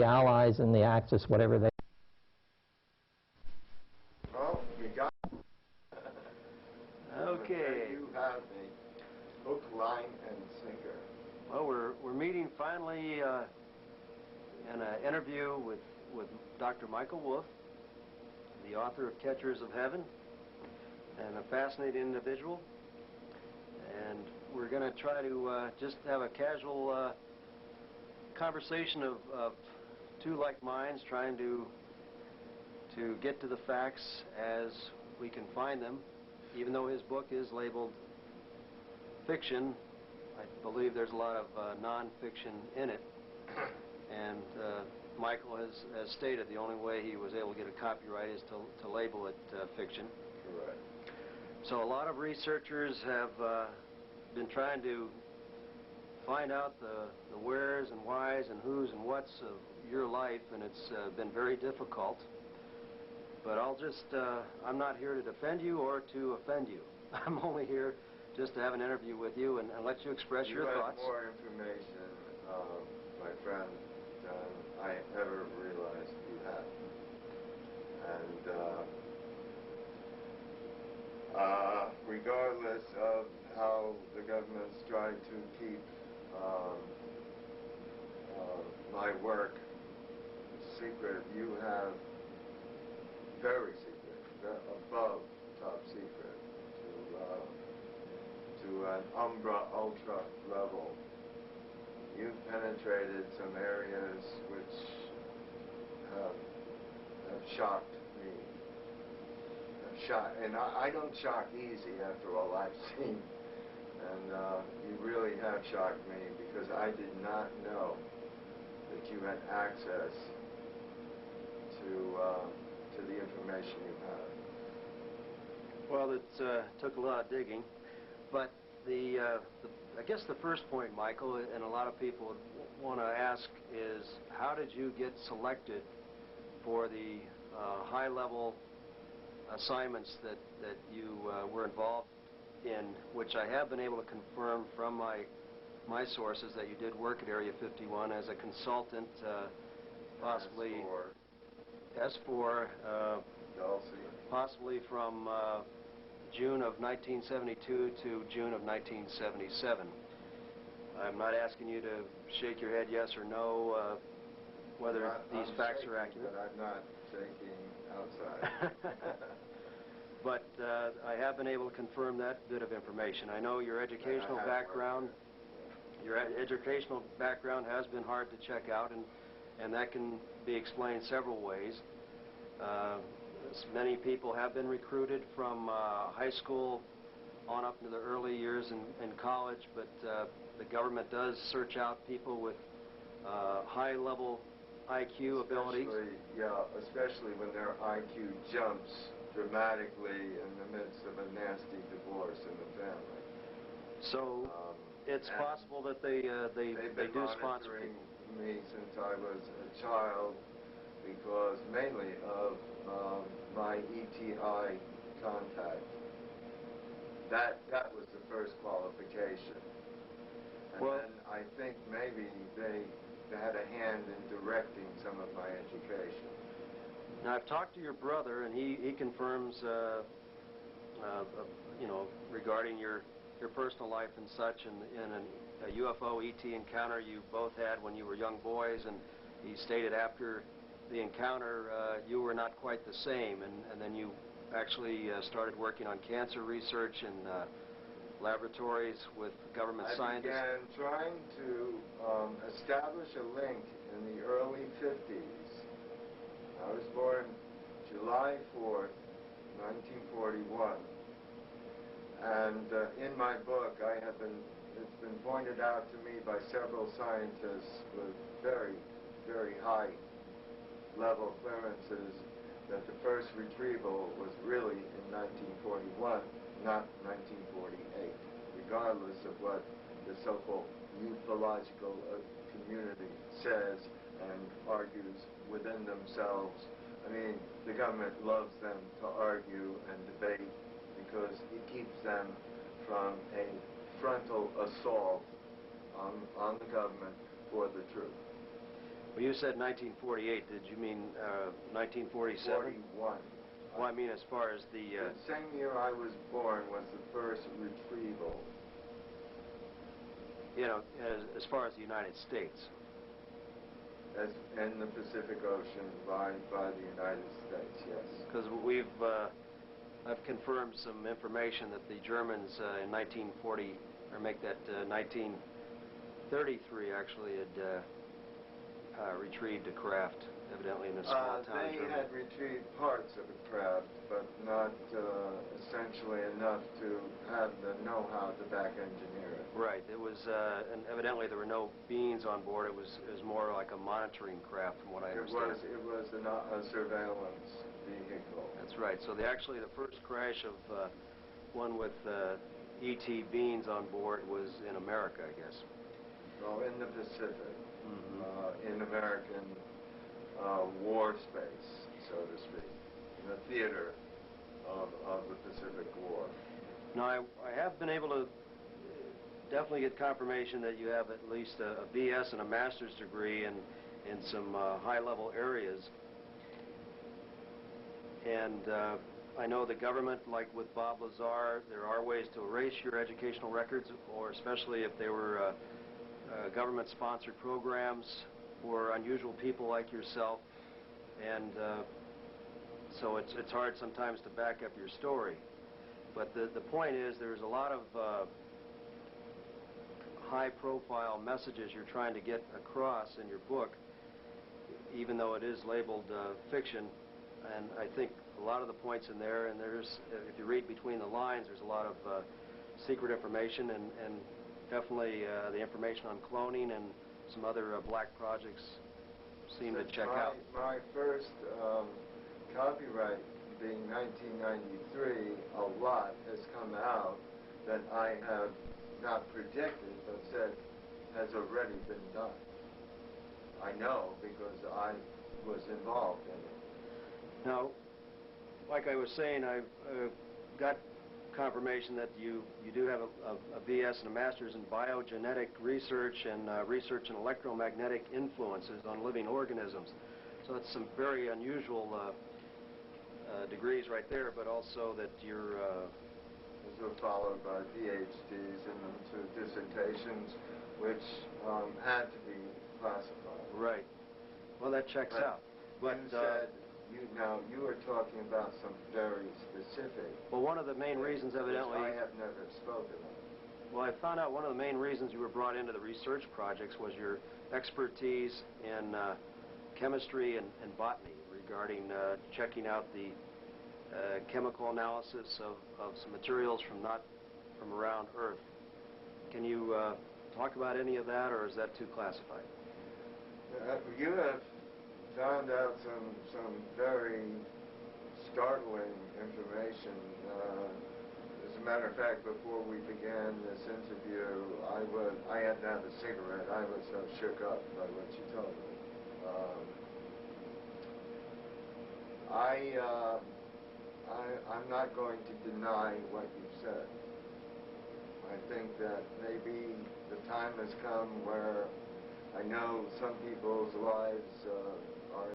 the Allies and the Axis, whatever they... Well, you got Okay. There you have me. Hook, line, and sinker. Well, we're meeting finally in an interview with Dr. Michael Wolff, the author of Catchers of Heaven, and a fascinating individual. And we're going to try to just have a casual conversation of two like minds trying to get to the facts as we can find them. Even though his book is labeled fiction, I believe there's a lot of non-fiction in it. And Michael has stated the only way he was able to get a copyright is to label it fiction. Correct. So a lot of researchers have been trying to find out the wheres and whys and whos and whats of your life, and it's been very difficult. But I'm not here to defend you or to offend you. I'm only here just to have an interview with you and let you express your thoughts. You have more information, my friend, than I ever realized you had. And regardless of how the government's tried to keep my work secret, you have very secret, above top secret, to an ultra level. You've penetrated some areas which have shocked me. And I don't shock easy after all I've seen. And you really have shocked me, because I did not know that you had access to the information you have. Well, it took a lot of digging, but I guess the first point, Michael, and a lot of people would want to ask is, how did you get selected for the high-level assignments that you were involved in, which I have been able to confirm from my sources that you did work at Area 51 as a consultant, possibly S4, possibly from June of 1972 to June of 1977. I'm not asking you to shake your head yes or no whether these facts are accurate. But I'm not shaking outside. But I have been able to confirm that bit of information. I know your educational background. Your educational background has been hard to check out, and that can be explained several ways. Many people have been recruited from high school on up into the early years in college, but the government does search out people with high-level IQ abilities. Especially when their IQ jumps dramatically in the midst of a nasty divorce in the family. So it's possible that they do sponsor me since I was a child, because mainly of my ETI contact. That was the first qualification. And then I think maybe they had a hand in directing some of my education. Now, I've talked to your brother, and he confirms, you know, regarding your personal life and such, and a UFO ET encounter you both had when you were young boys, and he stated after the encounter you were not quite the same, and then you actually started working on cancer research in laboratories with government scientists. I began trying to establish a link in the early 50s. I was born July 4th, 1941. And in my book, it's been pointed out to me by several scientists with very, very high level clearances that the first retrieval was really in 1941, not 1948, regardless of what the so-called ufological community says and argues within themselves. I mean, the government loves them to argue and debate because it keeps them from a frontal assault on the government for the truth. Well, you said 1948. Did you mean 1947? 41. Well, I mean as far as the... The same year I was born was the first retrieval. You know, as far as the United States. As in the Pacific Ocean by the United States, yes. Because I've confirmed some information that the Germans in 1940, or make that 1933 actually, had retrieved a craft, evidently in a small town in They Germany. had retrieved parts of a craft, but not essentially enough to have the know-how to back engineer it. Right. It was, and evidently there were no beings on board. It was more like a monitoring craft, from what I understand. It was a surveillance vehicle. That's right. So actually the first crash of one with ET beings on board was in America, I guess. Well, in the Pacific, Mm-hmm. in American war space, so to speak, in the theater of the Pacific War. Now, I have been able to definitely get confirmation that you have at least a BS and a master's degree in some high-level areas. And I know the government, like with Bob Lazar, there are ways to erase your educational records, or especially if they were government-sponsored programs for unusual people like yourself. And so it's hard sometimes to back up your story. But the point is, there's a lot of high-profile messages you're trying to get across in your book, even though it is labeled fiction. And I think a lot of the points in there, and there's, if you read between the lines, there's a lot of secret information, and definitely the information on cloning and some other black projects seem to check out. My first copyright being 1993, a lot has come out that I have not predicted, but said has already been done. I know because I was involved in it. Now, like I was saying, I've got confirmation that you do have a BS and a master's in biogenetic research and research in electromagnetic influences on living organisms. So that's some very unusual degrees right there, but also that you're... Those are followed by PhDs and two dissertations, which had to be classified. Right. Well, that checks out. But you said, you were talking about some very specific... Well, one of the main reasons, evidently... I have never spoken of. Well, I found out one of the main reasons you were brought into the research projects was your expertise in chemistry and botany regarding checking out the chemical analysis of some materials from around Earth. Can you talk about any of that, or is that too classified? You have found out some very startling information. As a matter of fact, before we began this interview, I had to have a cigarette. I was so shook up by what you told me. I'm not going to deny what you've said. I think that maybe the time has come where I know some people's lives